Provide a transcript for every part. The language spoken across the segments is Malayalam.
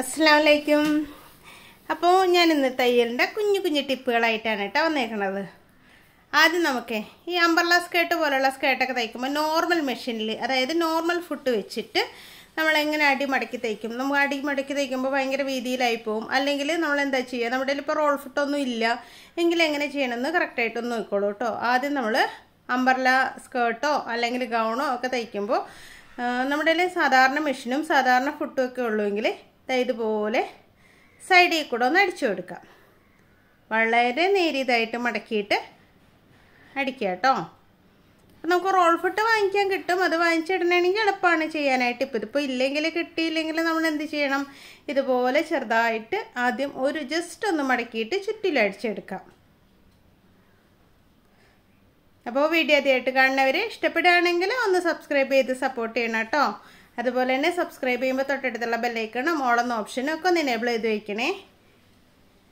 അസ്സലാമലൈക്കും. അപ്പോൾ ഞാൻ ഇന്ന് തയ്യലിൻ്റെ കുഞ്ഞു കുഞ്ഞു ടിപ്പുകളായിട്ടാണ് കേട്ടോ വന്നേക്കണത്. ആദ്യം നമുക്ക് ഈ അംബ്രല്ല സ്കേർട്ട് പോലുള്ള സ്കേർട്ടൊക്കെ തയ്ക്കുമ്പോൾ നോർമൽ മെഷീനിൽ, അതായത് നോർമൽ ഫുട്ട് വെച്ചിട്ട് നമ്മളെങ്ങനെ അടിമടക്കി തയ്ക്കും. നമുക്ക് അടിമടക്കി തയ്ക്കുമ്പോൾ ഭയങ്കര വീതിയിലായി പോവും. അല്ലെങ്കിൽ നമ്മൾ എന്താ ചെയ്യുക, നമ്മുടെ ഇപ്പോൾ റോൾ ഫുട്ടൊന്നും ഇല്ല എങ്കിൽ എങ്ങനെ ചെയ്യണമെന്ന് കറക്റ്റായിട്ടൊന്ന് നോക്കിക്കോളൂ കേട്ടോ. ആദ്യം നമ്മൾ അംബ്രല്ല സ്കേർട്ടോ അല്ലെങ്കിൽ ഗൗണോ ഒക്കെ തയ്ക്കുമ്പോൾ നമ്മുടെ സാധാരണ മെഷീനും സാധാരണ ഫുട്ടും ഒക്കെ ഉള്ളുവെങ്കിൽ ഇതുപോലെ സൈഡിൽ കൂടെ ഒന്ന് അടിച്ചു കൊടുക്കാം. വളരെ നേരിയതായിട്ട് മടക്കിയിട്ട് അടിക്കുക കേട്ടോ. അപ്പം നമുക്ക് റോൾ ഫുട്ട് വാങ്ങിക്കാൻ കിട്ടും. അത് വാങ്ങിച്ചിടണമെങ്കിൽ എളുപ്പമാണ് ചെയ്യാനായിട്ട്. ഇതിപ്പോൾ ഇല്ലെങ്കിൽ കിട്ടിയില്ലെങ്കിൽ നമ്മൾ എന്ത് ചെയ്യണം, ഇതുപോലെ ചെറുതായിട്ട് ആദ്യം ഒരു ജസ്റ്റ് ഒന്ന് മടക്കിയിട്ട് ചുറ്റിലടിച്ചെടുക്കാം. അപ്പോൾ വീഡിയോ ആദ്യമായിട്ട് കാണുന്നവർ ഇഷ്ടപ്പെടുകയാണെങ്കിൽ ഒന്ന് സബ്സ്ക്രൈബ് ചെയ്ത് സപ്പോർട്ട് ചെയ്യണം കേട്ടോ. അതുപോലെ തന്നെ സബ്സ്ക്രൈബ് ചെയ്യുമ്പോൾ തൊട്ടടുത്തുള്ള ബെല്ലൈക്കണം ഓളെന്ന ഓപ്ഷനും ഒക്കെ ഒന്ന് എനേബിൾ ചെയ്ത് വയ്ക്കണേ.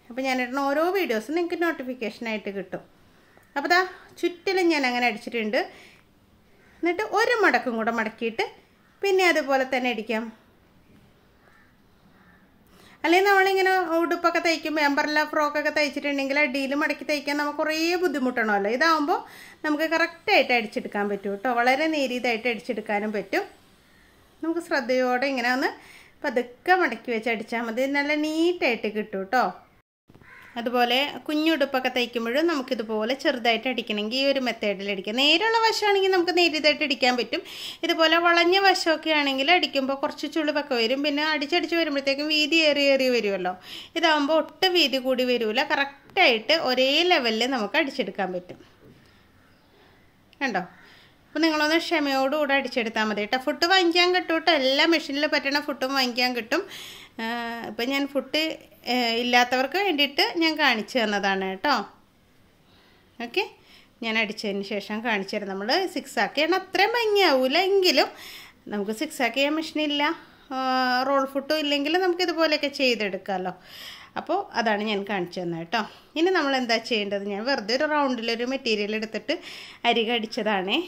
അപ്പോൾ ഞാനിടുന്ന ഓരോ വീഡിയോസും നിങ്ങൾക്ക് നോട്ടിഫിക്കേഷനായിട്ട് കിട്ടും. അപ്പോൾ ദാ ചുറ്റിലും ഞാൻ അങ്ങനെ അടിച്ചിട്ടുണ്ട്. എന്നിട്ട് ഒരു മടക്കും കൂടെ മടക്കിയിട്ട് പിന്നെ അതുപോലെ തന്നെ അടിക്കാം. അല്ലെങ്കിൽ നമ്മളിങ്ങനെ ഉടുപ്പൊക്കെ തയ്ക്കുമ്പോൾ അംബ്രല്ല ഫ്രോക്കൊക്കെ തയ്ച്ചിട്ടുണ്ടെങ്കിൽ അടിയിൽ മടക്കി തയ്ക്കാൻ നമുക്ക് കുറേ ബുദ്ധിമുട്ടണമല്ലോ. ഇതാകുമ്പോൾ നമുക്ക് കറക്റ്റായിട്ട് അടിച്ചെടുക്കാൻ പറ്റും കേട്ടോ. വളരെ നേരിയതായിട്ട് അടിച്ചെടുക്കാനും പറ്റും. നമുക്ക് ശ്രദ്ധയോടെ ഇങ്ങനെ ഒന്ന് പതുക്കെ മടക്കി വെച്ച് അടിച്ചാൽ മതി. നല്ല നീറ്റായിട്ട് കിട്ടും കേട്ടോ. അതുപോലെ കുഞ്ഞുടുപ്പൊക്കെ തയ്ക്കുമ്പോഴും നമുക്കിതുപോലെ ചെറുതായിട്ട് അടിക്കണമെങ്കിൽ ഈ ഒരു മെത്തേഡിൽ അടിക്കാം. നേരെയുള്ള വശമാണെങ്കിൽ നമുക്ക് നേരിയതായിട്ട് അടിക്കാൻ പറ്റും. ഇതുപോലെ വളഞ്ഞ വശമൊക്കെ ആണെങ്കിൽ അടിക്കുമ്പോൾ കുറച്ച് ചുളിവൊക്കെ വരും. പിന്നെ അടിച്ചടിച്ച് വരുമ്പോഴത്തേക്കും വീതി ഏറി വരുമല്ലോ. ഇതാകുമ്പോൾ ഒട്ടും വീതി കൂടി വരില്ല. കറക്റ്റായിട്ട് ഒരേ ലെവലിൽ നമുക്ക് അടിച്ചെടുക്കാൻ പറ്റും. കണ്ടോ? അപ്പോൾ നിങ്ങളൊന്ന് ക്ഷമയോടുകൂടെ അടിച്ചെടുത്താൽ മതി കേട്ടോ. ഫുട്ട് വാങ്ങിക്കാൻ കിട്ടും കേട്ടോ. എല്ലാ മെഷീനിൽ പറ്റുന്ന ഫുട്ടും വാങ്ങിക്കാൻ കിട്ടും. ഇപ്പം ഞാൻ ഫുട്ട് ഇല്ലാത്തവർക്ക് വേണ്ടിയിട്ട് ഞാൻ കാണിച്ചു തന്നതാണ് കേട്ടോ. ഓക്കെ, ഞാൻ അടിച്ചതിന് ശേഷം കാണിച്ചു തരാം. നമ്മൾ സിക്സ് ആക്കിയാണ് അത്രയും ഭംഗിയാവില്ല എങ്കിലും നമുക്ക് സിക്സ് ആക്ക് ചെയ്യാൻ മെഷീനില്ല, റോൾ ഫുട്ടും ഇല്ലെങ്കിൽ നമുക്കിതുപോലെയൊക്കെ ചെയ്തെടുക്കാമല്ലോ. അപ്പോൾ അതാണ് ഞാൻ കാണിച്ചു തന്നത് കേട്ടോ. ഇനി നമ്മൾ എന്താ ചെയ്യേണ്ടത്, ഞാൻ വെറുതെ ഒരു റൗണ്ടിലൊരു മെറ്റീരിയൽ എടുത്തിട്ട് അരിക അടിച്ചതാണേ.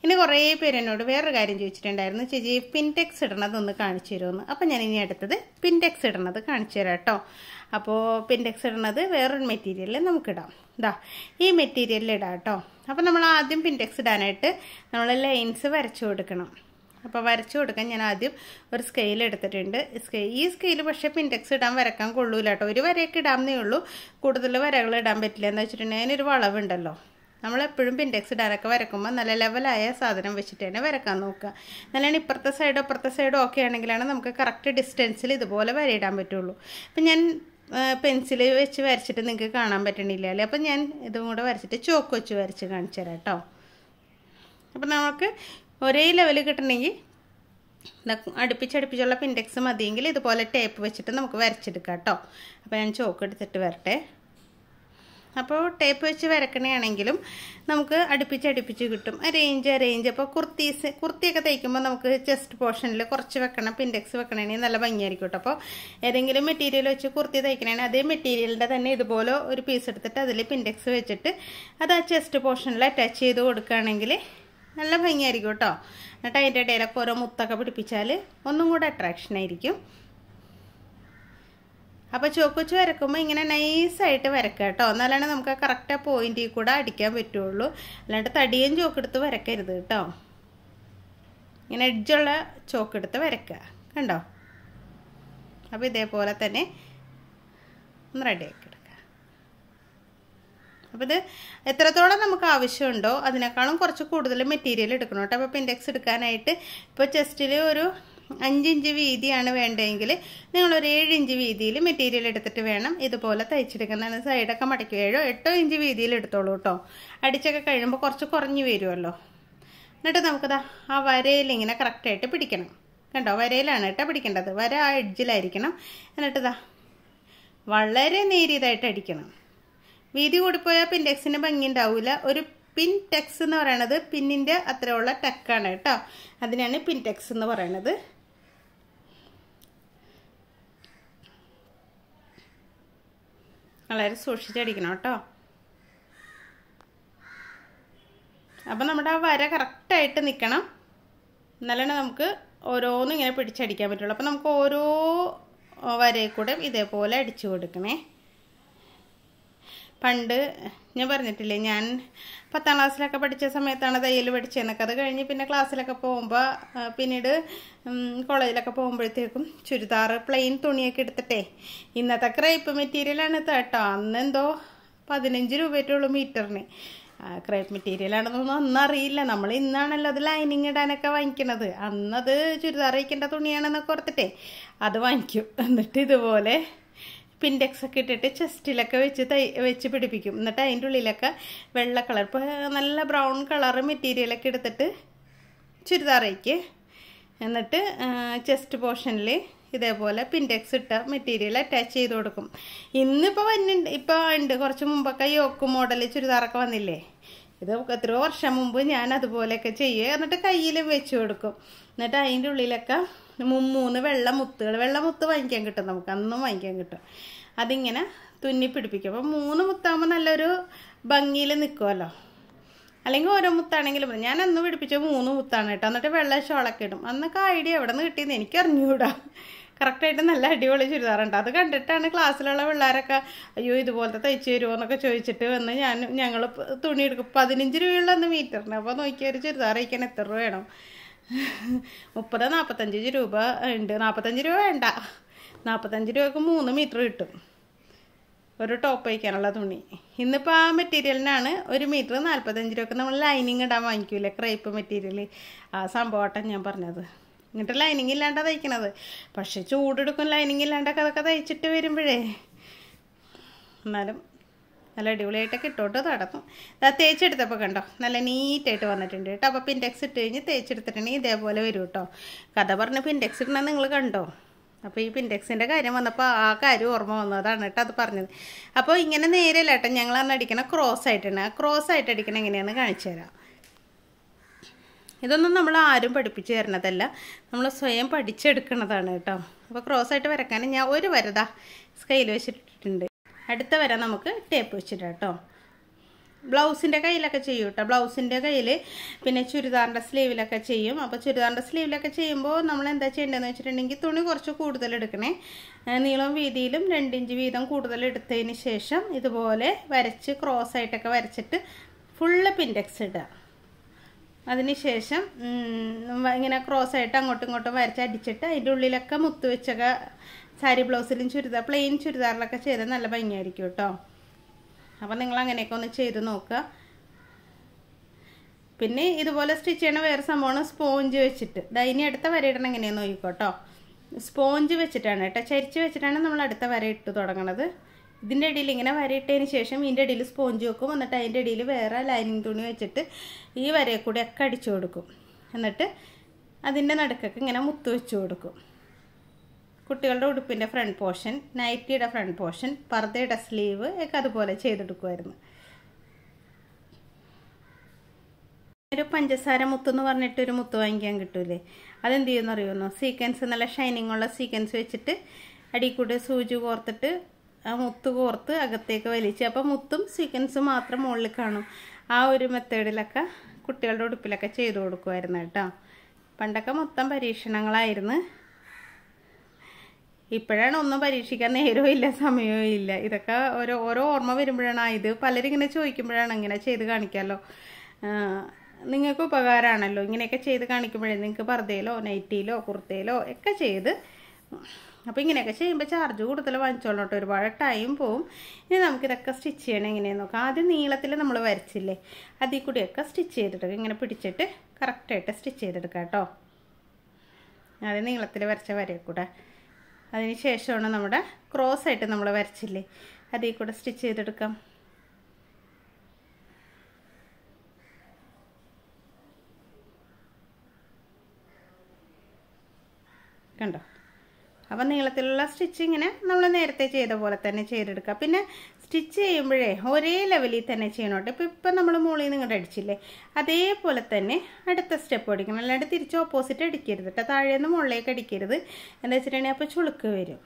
ഇനി കുറേ പേര് എന്നോട് വേറൊരു കാര്യം ചോദിച്ചിട്ടുണ്ടായിരുന്നു, ചേച്ചി പിൻടെക്സ് ഇടണതൊന്ന് കാണിച്ചു തരുമെന്ന്. അപ്പോൾ ഞാൻ ഇനി അടുത്തത് പിൻടെക്സ് ഇടണത് കാണിച്ചു തരാം കേട്ടോ. അപ്പോൾ പിൻടെക്സ് ഇടണത് വേറൊരു മെറ്റീരിയലിൽ നമുക്കിടാം. ഇതാ ഈ മെറ്റീരിയലിൽ ഇടാം കേട്ടോ. അപ്പോൾ നമ്മൾ ആദ്യം പിൻടെക്സ് ഇടാനായിട്ട് നമ്മൾ ലൈൻസ് വരച്ചു കൊടുക്കണം. അപ്പോൾ വരച്ചു കൊടുക്കാൻ ഞാൻ ആദ്യം ഒരു സ്കെയിൽ എടുത്തിട്ടുണ്ട്. ഈ സ്കെയിൽ പക്ഷേ പിൻടെക്സ് ഇടാൻ വരക്കാൻ കൊള്ളൂല കേട്ടോ. ഒരു വരയൊക്കെ ഇടാമെന്നേ ഉള്ളൂ, കൂടുതൽ വരകൾ ഇടാൻ പറ്റില്ല. എന്ന് വെച്ചിട്ടുണ്ടെങ്കിൽ അതിനൊരു വളവുണ്ടല്ലോ. നമ്മളെപ്പോഴും പിൻടെക്സ് ഇടാനൊക്കെ വരക്കുമ്പോൾ നല്ല ലെവലായ സാധനം വെച്ചിട്ട് തന്നെ വരക്കാൻ നോക്കുക. നല്ലോണം ഇപ്പുറത്തെ സൈഡോ അപ്പുറത്തെ സൈഡോ ഒക്കെ ആണെങ്കിലാണ് നമുക്ക് കറക്റ്റ് ഡിസ്റ്റൻസിൽ ഇതുപോലെ വരയിടാൻ പറ്റുള്ളൂ. അപ്പം ഞാൻ പെൻസിൽ വെച്ച് വരച്ചിട്ട് നിങ്ങൾക്ക് കാണാൻ പറ്റണില്ല അല്ലേ. അപ്പം ഞാൻ ഇതും കൂടെ വരച്ചിട്ട് ചോക്ക് വെച്ച് വരച്ച് കാണിച്ചു തരാം കേട്ടോ. അപ്പം നമുക്ക് ഒരേ ലെവൽ കിട്ടണമെങ്കിൽ അടുപ്പിച്ചടുപ്പിച്ചുള്ള പിൻടെക്സ് മതിയെങ്കിൽ ഇതുപോലെ ടേപ്പ് വെച്ചിട്ട് നമുക്ക് വരച്ചെടുക്കാം കേട്ടോ. അപ്പോൾ ഞാൻ ചോക്ക് എടുത്തിട്ട് വരട്ടെ. അപ്പോൾ ടേപ്പ് വെച്ച് വരക്കണമെങ്കിലും നമുക്ക് അടുപ്പിച്ച് കിട്ടും. അറേഞ്ച്. അപ്പോൾ കുർത്തിയൊക്കെ തയ്ക്കുമ്പോൾ നമുക്ക് ചെസ്റ്റ് പോർഷനിൽ കുറച്ച് വെക്കണം, പിൻടെക്സ് വെക്കണമെങ്കിൽ നല്ല ഭംഗിയായിരിക്കും കേട്ടോ. അപ്പോൾ ഏതെങ്കിലും മെറ്റീരിയൽ വെച്ച് കുർത്തി തയ്ക്കണമെങ്കിൽ അതേ മെറ്റീരിയലിൻ്റെ തന്നെ ഇതുപോലെ ഒരു പീസ് എടുത്തിട്ട് അതിൽ പിൻടെക്സ് വെച്ചിട്ട് അത് ആ ചെസ്റ്റ് പോർഷനിൽ അറ്റാച്ച് ചെയ്ത് കൊടുക്കുകയാണെങ്കിൽ നല്ല ഭംഗിയായിരിക്കും കേട്ടോ. എന്നിട്ട് അതിൻ്റെ ഇടയിലൊക്കെ ഓരോ മുത്തൊക്കെ പിടിപ്പിച്ചാൽ ഒന്നും കൂടെ അട്രാക്ഷനായിരിക്കും. അപ്പോൾ ചോക്ക് വെച്ച് വരക്കുമ്പോൾ ഇങ്ങനെ നൈസായിട്ട് വരക്കുക കേട്ടോ. എന്നാലാണ് നമുക്ക് കറക്റ്റ് ആ പോയിന്റിൽ കൂടെ അടിക്കാൻ പറ്റുള്ളൂ. അല്ലാണ്ട് തടിയും ചോക്കെടുത്ത് വരക്കരുത് കേട്ടോ. ഇങ്ങനെ എഡ്ജുള്ള ചോക്കെടുത്ത് വരക്കുക. കണ്ടോ? അപ്പോൾ ഇതേപോലെ തന്നെ ഒന്ന് റെഡിയാക്കി എടുക്കുക. അപ്പോൾ ഇത് എത്രത്തോളം നമുക്ക് ആവശ്യമുണ്ടോ അതിനേക്കാളും കുറച്ച് കൂടുതൽ മെറ്റീരിയൽ എടുക്കണം കേട്ടോ. അപ്പോൾ പിൻടെക്സ് എടുക്കാനായിട്ട് ഇപ്പോൾ ചെസ്റ്റിൽ ഒരു 5 ഇഞ്ച് വീതിയാണ് വേണ്ടതെങ്കിൽ നിങ്ങളൊരു 7 ഇഞ്ച് വീതിയിൽ മെറ്റീരിയൽ എടുത്തിട്ട് വേണം ഇതുപോലെ തയ്ച്ചെടുക്കുന്നതാണ്. സൈഡൊക്കെ മടക്കി 7-8 ഇഞ്ച് വീതിയിൽ എടുത്തോളൂ കേട്ടോ. അടിച്ചൊക്കെ കഴിയുമ്പോൾ കുറച്ച് കുറഞ്ഞ് വരുമല്ലോ. എന്നിട്ട് നമുക്കിതാ ആ വരയിൽ ഇങ്ങനെ കറക്റ്റായിട്ട് പിടിക്കണം. കണ്ടോ? വരയിലാണ് കേട്ടോ പിടിക്കേണ്ടത്. വര ആ എഡ്ജിലായിരിക്കണം. എന്നിട്ടിതാ വളരെ നേരിയതായിട്ട് അടിക്കണം. വീതി കൂടിപ്പോയാൽ പിൻടെക്സിന് ഭംഗി ഉണ്ടാവില്ല. ഒരു പിൻടെക്സ് എന്ന് പറയണത് പിന്നിൻ്റെ അത്രയുള്ള ടെക്കാണ് കേട്ടോ. അതിനാണ് പിൻടെക്സ് എന്ന് പറയണത്. വളരെ സൂക്ഷിച്ചടിക്കണം കേട്ടോ. അപ്പം നമ്മുടെ ആ വര കറക്റ്റായിട്ട് നിൽക്കണം. എന്നാലാണ് നമുക്ക് ഓരോന്നും ഇങ്ങനെ പിടിച്ചടിക്കാൻ പറ്റുള്ളൂ. അപ്പോൾ നമുക്ക് ഓരോ വരയിൽ കൂടെ ഇതേപോലെ അടിച്ചു കൊടുക്കണേ. പണ്ട് ഞാൻ പറഞ്ഞിട്ടില്ലേ, ഞാൻ 10ാം ക്ലാസ്സിലൊക്കെ പഠിച്ച സമയത്താണ് തയ്യൽ പഠിച്ചതെന്നൊക്കെ. അത് കഴിഞ്ഞ് പിന്നെ ക്ലാസ്സിലൊക്കെ പോകുമ്പോൾ പിന്നീട് കോളേജിലൊക്കെ പോകുമ്പോഴത്തേക്കും ചുരിദാർ പ്ലെയിൻ തുണിയൊക്കെ എടുത്തിട്ടേ, ഇന്നത്തെ ക്രേപ്പ് മെറ്റീരിയലാണ് കേട്ടോ, അന്നെന്തോ 15 രൂപയായിട്ടുള്ളൂ മീറ്ററിന്. ക്രേപ്പ് മെറ്റീരിയലാണെന്നൊന്നും അന്ന് അറിയില്ല. നമ്മൾ ഇന്നാണല്ലോ അത് ലൈനിങ് ഇടാനൊക്കെ വാങ്ങിക്കണത്. അന്നത് ചുരിദാർ വയ്ക്കേണ്ട തുണിയാണെന്നൊക്കെ ഓർത്തിട്ടേ അത് വാങ്ങിക്കും. എന്നിട്ട് ഇതുപോലെ പിൻഡെക്സ് ഒക്കെ ഇട്ടിട്ട് ചെസ്റ്റിലൊക്കെ വെച്ച് പിടിപ്പിക്കും. എന്നിട്ട് അതിൻ്റെ ഉള്ളിലൊക്കെ വെള്ള കളർ, ഇപ്പോൾ നല്ല ബ്രൗൺ കളർ മെറ്റീരിയലൊക്കെ എടുത്തിട്ട് ചുരിദാറേക്ക്, എന്നിട്ട് ചെസ്റ്റ് പോർഷനിൽ ഇതേപോലെ പിൻഡെക്സ് ഇട്ട മെറ്റീരിയൽ അറ്റാച്ച് ചെയ്ത് കൊടുക്കും. ഇന്നിപ്പോൾ ഉണ്ട്, കുറച്ച് മുമ്പൊക്കെ യോക്ക് മോഡൽ ചുരിദാറൊക്കെ വന്നില്ലേ. ഇത് എത്രയോ വർഷം മുമ്പ് ഞാൻ അതുപോലെയൊക്കെ ചെയ്യുക. എന്നിട്ട് കയ്യിലും വെച്ച് കൊടുക്കും. എന്നിട്ട് അതിൻ്റെ ഉള്ളിലൊക്കെ 3 വെള്ളമുത്ത് വാങ്ങിക്കാൻ കിട്ടും, നമുക്ക് അന്നും വാങ്ങിക്കാൻ കിട്ടും. അതിങ്ങനെ തുന്നി പിടിപ്പിക്കും. അപ്പോൾ 3 മുത്താകുമ്പോൾ നല്ലൊരു ഭംഗിയിൽ നിൽക്കുമല്ലോ. അല്ലെങ്കിൽ ഓരോ മുത്താണെങ്കിലും ഞാൻ അന്ന് പിടിപ്പിച്ച 3 മുത്താണ് കേട്ടോ. എന്നിട്ട് വെള്ള ഷോളൊക്കെ ഇടും. അന്നൊക്കെ ഐഡിയ എവിടെ നിന്ന് കിട്ടിയെന്ന് എനിക്ക് അറിഞ്ഞുകൂടാ. കറക്റ്റായിട്ട് നല്ല അടിപൊളി ചുരിദാറുണ്ട്. അത് കണ്ടിട്ടാണ് ക്ലാസ്സിലുള്ള പിള്ളേരൊക്കെ അയ്യോ ഇതുപോലത്തെ തയ്ച്ചു തരുമോ എന്നൊക്കെ ചോദിച്ചിട്ട് വന്ന് ഞങ്ങൾ തുണി എടുക്കും. 15 രൂപയുള്ള അന്ന് മീറ്ററിന്. അപ്പോൾ നോക്കിയാൽ ഒരു ചുരിദാർ വയ്ക്കാൻ എത്ര രൂപ വേണം? 30-45 രൂപ ഉണ്ട്. 45 രൂപ വേണ്ട, 45 രൂപക്ക് 3 മീറ്റർ കിട്ടും ഒരു ടോപ്പ് വയ്ക്കാനുള്ള തുണി. ഇന്നിപ്പോൾ ആ മെറ്റീരിയലിനാണ് 1 മീറ്റർ 45 രൂപക്ക് നമ്മൾ ലൈനിങ് ഇടാൻ വാങ്ങിക്കൂലേ, ക്രേപ്പ് മെറ്റീരിയൽ. ആ സംഭവമായിട്ടാണ് ഞാൻ പറഞ്ഞത്. എന്നിട്ട് ലൈനിങ് ഇല്ലാണ്ടാണ് തയ്ക്കണത്. പക്ഷെ ചൂടെടുക്കും ലൈനിങ് ഇല്ലാണ്ടൊക്കെ അതൊക്കെ തയ്ച്ചിട്ട് വരുമ്പോഴേ. എന്നാലും നല്ല അടിപൊളിയായിട്ടൊക്കെ ഇട്ടോട്ട് നടക്കും. തേച്ചെടുത്തപ്പോൾ കണ്ടോ നല്ല നീറ്റായിട്ട് വന്നിട്ടുണ്ട് കേട്ടോ. അപ്പോൾ പിൻഡെക്സ് ഇട്ട് കഴിഞ്ഞ് തേച്ചെടുത്തിട്ടുണ്ടെങ്കിൽ ഇതേപോലെ വരും കേട്ടോ. കഥ പറഞ്ഞ് പിൻഡെക്സ് ഇടണം നിങ്ങൾ കണ്ടോ. അപ്പോൾ ഈ പിൻഡെക്സിൻ്റെ കാര്യം വന്നപ്പോൾ ആ കാര്യം ഓർമ്മ വന്നതാണ് കേട്ടോ അത് പറഞ്ഞത്. അപ്പോൾ ഇങ്ങനെ നേരെയല്ല കേട്ടോ ഞങ്ങൾ അന്ന് അടിക്കണ ക്രോസ് ആയിട്ടാണ്. ആ ക്രോസ് ആയിട്ട് അടിക്കണം എങ്ങനെയാണെന്ന് കാണിച്ചു തരാം. ഇതൊന്നും നമ്മൾ ആരും പഠിപ്പിച്ച് തരണതല്ല, നമ്മൾ സ്വയം പഠിച്ചെടുക്കുന്നതാണ് കേട്ടോ. അപ്പോൾ ക്രോസ് ആയിട്ട് വരക്കാൻ ഞാൻ ഒരു വരതാ സ്കെയിൽ വെച്ചിട്ടിട്ടുണ്ട്. അടുത്ത വര നമുക്ക് ടേപ്പ് വെച്ചിട്ടാണ് കേട്ടോ. ബ്ലൗസിൻ്റെ കയ്യിലൊക്കെ ചെയ്യും കേട്ടോ. ബ്ലൗസിൻ്റെ കയ്യിൽ പിന്നെ ചുരിദാറിൻ്റെ സ്ലീവിലൊക്കെ ചെയ്യും. അപ്പോൾ ചുരിദാറിൻ്റെ സ്ലീവിലൊക്കെ ചെയ്യുമ്പോൾ നമ്മൾ എന്താ ചെയ്യേണ്ടതെന്ന് വെച്ചിട്ടുണ്ടെങ്കിൽ തുണി കുറച്ച് കൂടുതൽ എടുക്കണേ. നീളവും വീതിയിലും 2 ഇഞ്ച് വീതം കൂടുതൽ എടുത്തതിന് ശേഷം ഇതുപോലെ വരച്ച് ക്രോസ് ആയിട്ടൊക്കെ വരച്ചിട്ട് ഫുള്ള് പിൻഡെക്സ് ഇടുക. അതിനുശേഷം ഇങ്ങനെ ക്രോസ് ആയിട്ട് അങ്ങോട്ടും ഇങ്ങോട്ടും വരച്ച് അടിച്ചിട്ട് അതിൻ്റെ ഉള്ളിലൊക്കെ മുത്ത് വെച്ചൊക്കെ സാരി ബ്ലൗസിലും പ്ലെയിൻ ചുരിദാറിലൊക്കെ ചെയ്താൽ നല്ല ഭംഗിയായിരിക്കും കേട്ടോ. അപ്പം നിങ്ങൾ അങ്ങനെയൊക്കെ ഒന്ന് ചെയ്ത് നോക്കുക. പിന്നെ ഇതുപോലെ സ്റ്റിച്ച് ചെയ്യണ വേറെ സംഭവമാണ് സ്പോഞ്ച് വെച്ചിട്ട്. ഇനി അടുത്ത വര ഇടണം എങ്ങനെയാണെന്ന് നോക്കിക്കോട്ടോ. സ്പോഞ്ച് വെച്ചിട്ടാണ് കേട്ടോ, ചരിച്ച് വെച്ചിട്ടാണ് നമ്മൾ അടുത്ത വര ഇട്ട് തുടങ്ങണത്. ഇതിൻ്റെ ഇടയിൽ ഇങ്ങനെ വരയിട്ടതിന് ശേഷം ഇതിൻ്റെ ഇടയിൽ സ്പോഞ്ച് വെക്കും. എന്നിട്ട് അതിൻ്റെ ഇടയിൽ വേറെ ലൈനിങ് തുണി വെച്ചിട്ട് ഈ വരയെ കൂടി ഒക്കെ അടിച്ചു കൊടുക്കും. എന്നിട്ട് അതിൻ്റെ നടുക്കൊക്കെ ഇങ്ങനെ മുത്ത് വെച്ച് കൊടുക്കും. കുട്ടികളുടെ ഉടുപ്പിൻ്റെ ഫ്രണ്ട് പോർഷൻ, നൈറ്റിയുടെ ഫ്രണ്ട് പോർഷൻ, പർദ്ദയുടെ സ്ലീവ് ഒക്കെ അതുപോലെ ചെയ്തെടുക്കുമായിരുന്നു. ഒരു പഞ്ചസാര മുത്തെന്ന് പറഞ്ഞിട്ടൊരു മുത്ത് വാങ്ങിക്കാൻ കിട്ടൂലേ, അതെന്ത് ചെയ്യുമെന്ന് അറിയുമോ? സീക്വൻസ് നല്ല ഷൈനിങ് ഉള്ള സീക്വൻസ് വെച്ചിട്ട് അടിയിൽ കൂടെ സൂചി കോർത്തിട്ട് ആ മുത്ത് കോർത്ത് അകത്തേക്ക് വലിച്ച്, അപ്പോൾ മുത്തും സീക്വൻസും മാത്രം മുകളിൽ കാണും. ആ ഒരു മെത്തേഡിലൊക്കെ കുട്ടികളുടെ ഉടുപ്പിലൊക്കെ ചെയ്തു കൊടുക്കുമായിരുന്നു കേട്ടോ. പണ്ടൊക്കെ മൊത്തം പരീക്ഷണങ്ങളായിരുന്നു. ഇപ്പോഴാണ് ഒന്നും പരീക്ഷിക്കാൻ നേരവും ഇല്ല, സമയവും ഇല്ല. ഇതൊക്കെ ഓരോ ഓർമ്മ വരുമ്പോഴാണ് ഇത് പലരും ഇങ്ങനെ ചോദിക്കുമ്പോഴാണ് ഇങ്ങനെ ചെയ്ത് കാണിക്കാമല്ലോ, നിങ്ങൾക്ക് ഉപകാരമാണല്ലോ ഇങ്ങനെയൊക്കെ ചെയ്ത് കാണിക്കുമ്പോഴേ. നിങ്ങൾക്ക് പർദ്ദയിലോ നൈറ്റിയിലോ കുർത്തയിലോ ഒക്കെ ചെയ്ത്, അപ്പോൾ ഇങ്ങനെയൊക്കെ ചെയ്യുമ്പോൾ ചാർജ് കൂടുതൽ വാങ്ങിച്ചോളൂ കേട്ടോ, ഒരുപാട് ടൈം പോവും. ഇനി നമുക്കിതൊക്കെ സ്റ്റിച്ച് ചെയ്യണം എങ്ങനെയാണെന്ന് നോക്കാം. ആദ്യം നീളത്തിൽ നമ്മൾ വരച്ചില്ലേ, അതിൽ കൂടിയൊക്കെ സ്റ്റിച്ച് ചെയ്തിട്ട് ഇങ്ങനെ പിടിച്ചിട്ട് കറക്റ്റായിട്ട് സ്റ്റിച്ച് ചെയ്തെടുക്കാം കേട്ടോ. ആദ്യം നീളത്തിൽ വരച്ച വരയിൽ കൂടെ, അതിന് ശേഷമാണ് നമ്മുടെ ക്രോസ് ആയിട്ട് നമ്മൾ വരച്ചില്ലേ അതിൽ കൂടെ സ്റ്റിച്ച് ചെയ്തെടുക്കാം. കണ്ടോ? അപ്പം നീളത്തിലുള്ള സ്റ്റിച്ചിങ്ങിന് നമ്മൾ നേരത്തെ ചെയ്ത പോലെ തന്നെ ചെയ്തെടുക്കുക. പിന്നെ സ്റ്റിച്ച് ചെയ്യുമ്പോഴേ ഒരേ ലെവലിൽ തന്നെ ചെയ്യണം കേട്ടോ. ഇപ്പം നമ്മൾ മുകളിൽ നിങ്ങളുടെ അടിച്ചില്ലേ അതേപോലെ തന്നെ അടുത്ത സ്റ്റെപ്പ് അടിക്കണം. അല്ലാണ്ട് തിരിച്ച് ഓപ്പോസിറ്റ് അടിക്കരുത് കേട്ടോ, താഴേന്ന് മുകളിലേക്ക് അടിക്കരുത്. എന്താ വെച്ചിട്ടുണ്ടെങ്കിൽ അപ്പോൾ ചുളുക്ക് വരും.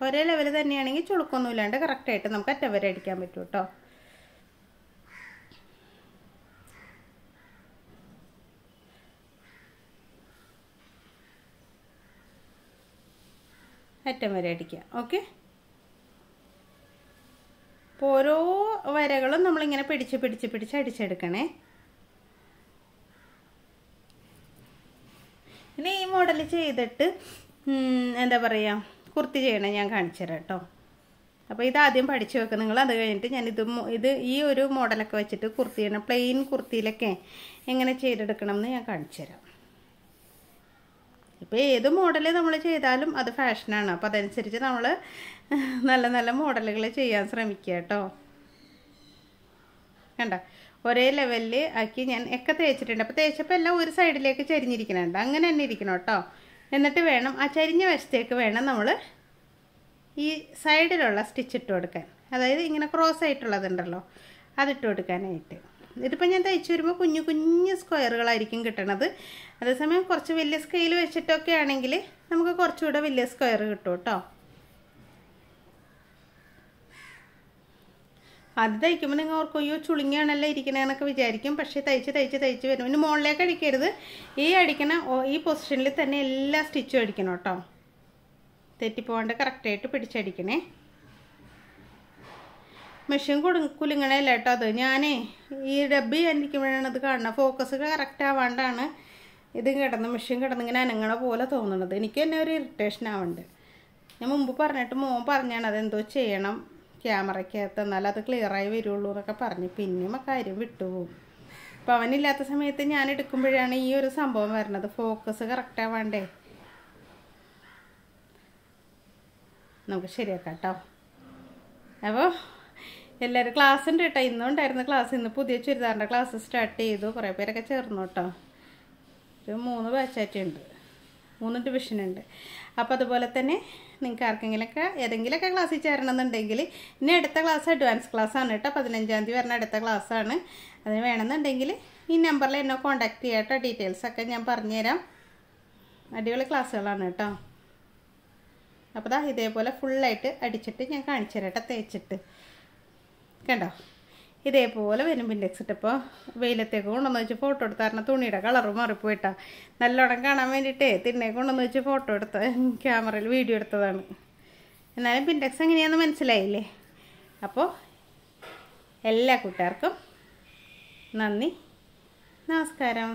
ഒരേ ലെവൽ തന്നെയാണെങ്കിൽ ചുളുക്കൊന്നും ഇല്ലാണ്ട് കറക്റ്റായിട്ട് നമുക്ക് അറ്റം വരെ അടിക്കാൻ പറ്റും കേട്ടോ. അറ്റം വരെ അടിക്കുക. ഓക്കെ, അപ്പോൾ ഓരോ വരകളും നമ്മളിങ്ങനെ പിടിച്ച് അടിച്ചെടുക്കണേ. ഇനി ഈ മോഡൽ ചെയ്തിട്ട് എന്താ പറയുക, കുർത്തി ചെയ്യണേ ഞാൻ കാണിച്ചു തരാം കേട്ടോ. അപ്പോൾ ഇതാദ്യം പഠിച്ചു വെക്കുക നിങ്ങൾ. അത് കഴിഞ്ഞിട്ട് ഞാൻ ഇത് ഈ ഒരു മോഡലൊക്കെ വെച്ചിട്ട് കുർത്തി ചെയ്യണം, പ്ലെയിൻ കുർത്തിയിലൊക്കെ എങ്ങനെ ചെയ്തെടുക്കണം എന്ന് ഞാൻ കാണിച്ചു തരാം. ഇപ്പോൾ ഏത് മോഡൽ നമ്മൾ ചെയ്താലും അത് ഫാഷനാണ്. അപ്പോൾ അതനുസരിച്ച് നമ്മൾ നല്ല നല്ല മോഡലുകൾ ചെയ്യാൻ ശ്രമിക്കുക കേട്ടോ. കണ്ട, ഒരേ ലെവലിൽ ആക്കി ഞാൻ ഒക്കെ തേച്ചിട്ടുണ്ട്. അപ്പോൾ തേച്ചപ്പോൾ എല്ലാം ഒരു സൈഡിലേക്ക് ചരിഞ്ഞിരിക്കണുണ്ട്. അങ്ങനെ തന്നെ ഇരിക്കണം കേട്ടോ. എന്നിട്ട് വേണം ആ ചരിഞ്ഞ വശത്തേക്ക് വേണം നമ്മൾ ഈ സൈഡിലുള്ള സ്റ്റിച്ച് ഇട്ട് കൊടുക്കാൻ. അതായത് ഇങ്ങനെ ക്രോസ് ആയിട്ടുള്ളതുണ്ടല്ലോ, അതിട്ട് കൊടുക്കാനായിട്ട്. ഇതിപ്പോൾ ഞാൻ തയ്ച്ചു വരുമ്പോൾ കുഞ്ഞു കുഞ്ഞു സ്ക്വയറുകളായിരിക്കും കിട്ടണത്. അതേസമയം കുറച്ച് വലിയ സ്കെയിൽ വെച്ചിട്ടൊക്കെ ആണെങ്കിൽ നമുക്ക് കുറച്ചുകൂടെ വലിയ സ്ക്വയർ കിട്ടും കേട്ടോ. അത് തയ്ക്കുമ്പോൾ നിങ്ങൾ ഓർക്കും അയ്യോ ചുളുങ്ങിയാണല്ലോ ഇരിക്കണേന്നൊക്കെ വിചാരിക്കും. പക്ഷേ തയ്ച്ച് വരും. ഇനി മുകളിലേക്ക് അടിക്കരുത്, ഈ പൊസിഷനിൽ തന്നെ എല്ലാ സ്റ്റിച്ചും അടിക്കണം കേട്ടോ. തെറ്റിപ്പോകാണ്ട് കറക്റ്റായിട്ട് പിടിച്ചടിക്കണേ. മെഷീൻ കുലുങ്ങണേല്ല കേട്ടോ. അത് ഞാനേ ഈ ഡബ്ബി അടിക്കുമ്പോഴാണ് അത് കാണുന്നത്. ഫോക്കസ് കറക്റ്റ് ആവാണ്ടാണ് ഇത് മെഷീൻ കിടന്നിങ്ങനെ അനങ്ങണ പോലെ തോന്നുന്നത്. എനിക്ക് തന്നെ ഒരു ഇറിറ്റേഷൻ ആവുന്നുണ്ട്. ഞാൻ മുമ്പ് പറഞ്ഞിട്ട് മോൻ പറഞ്ഞാണ് അതെന്തോ ചെയ്യണം ക്യാമറയ്ക്കകത്ത്, എന്നാൽ അത് ക്ലിയറായി വരുള്ളൂ എന്നൊക്കെ പറഞ്ഞ്. പിന്നെയും ആ കാര്യം വിട്ടുപോകും. അപ്പോൾ അവനില്ലാത്ത സമയത്ത് ഞാൻ എടുക്കുമ്പോഴാണ് ഈ ഒരു സംഭവം വരുന്നത്. ഫോക്കസ് കറക്റ്റ് ആവാണ്ടേ. നമുക്ക് ശരിയാക്കാം കേട്ടോ. അപ്പോൾ എല്ലാവരും ക്ലാസ് ഉണ്ട് കേട്ടോ. ഇന്നും ഉണ്ടായിരുന്ന ക്ലാസ്. ഇന്ന് പുതിയ ചുരിദാറിൻ്റെ ക്ലാസ് സ്റ്റാർട്ട് ചെയ്തു. കുറേ പേരൊക്കെ ചേർന്നു കേട്ടോ. ഒരു 3 ബാച്ചായിട്ടുണ്ട്, 3 ഡിവിഷനുണ്ട്. അപ്പോൾ അതുപോലെ തന്നെ നിങ്ങൾക്ക് ആർക്കെങ്കിലൊക്കെ ഏതെങ്കിലുമൊക്കെ ക്ലാസ്സിൽ ചേരണമെന്നുണ്ടെങ്കിൽ ഇനി അടുത്ത ക്ലാസ് അഡ്വാൻസ് ക്ലാസ്സാണ് കേട്ടോ. 15-ാം തീയതി വരുന്ന അടുത്ത ക്ലാസ്സാണ്. അതിന് വേണമെന്നുണ്ടെങ്കിൽ ഈ നമ്പറിൽ എന്നെ കോൺടാക്ട് ചെയ്യാം കേട്ടോ. ഡീറ്റെയിൽസൊക്കെ ഞാൻ പറഞ്ഞുതരാം. അടിപൊളി ക്ലാസ്സുകളാണ് കേട്ടോ. അപ്പോൾ ദാ ഇതേപോലെ ഫുള്ളായിട്ട് അടിച്ചിട്ട് ഞാൻ കാണിച്ചു തരാം കേട്ടോ. തേച്ചിട്ട് കണ്ടോ, ഇതേപോലെ വരും പിൻഡെക്സ് ഇട്ട്. ഇപ്പോൾ വെയിലത്തേക്ക് കൊണ്ടുവന്ന് വെച്ച് ഫോട്ടോ എടുത്തായിരുന്നു. തുണിയുടെ കളറ് മാറിപ്പോയിട്ടാ. നല്ലോണം കാണാൻ വേണ്ടിയിട്ടേ തിണ്ണേക്ക് കൊണ്ടുവന്ന് വെച്ച് ഫോട്ടോ എടുത്ത ക്യാമറയിൽ വീഡിയോ എടുത്തതാണ്. എന്നാലും പിൻഡെക്സ് എങ്ങനെയാണെന്ന് മനസ്സിലായില്ലേ. അപ്പോൾ എല്ലാ കൂട്ടുകാർക്കും നന്ദി, നമസ്കാരം.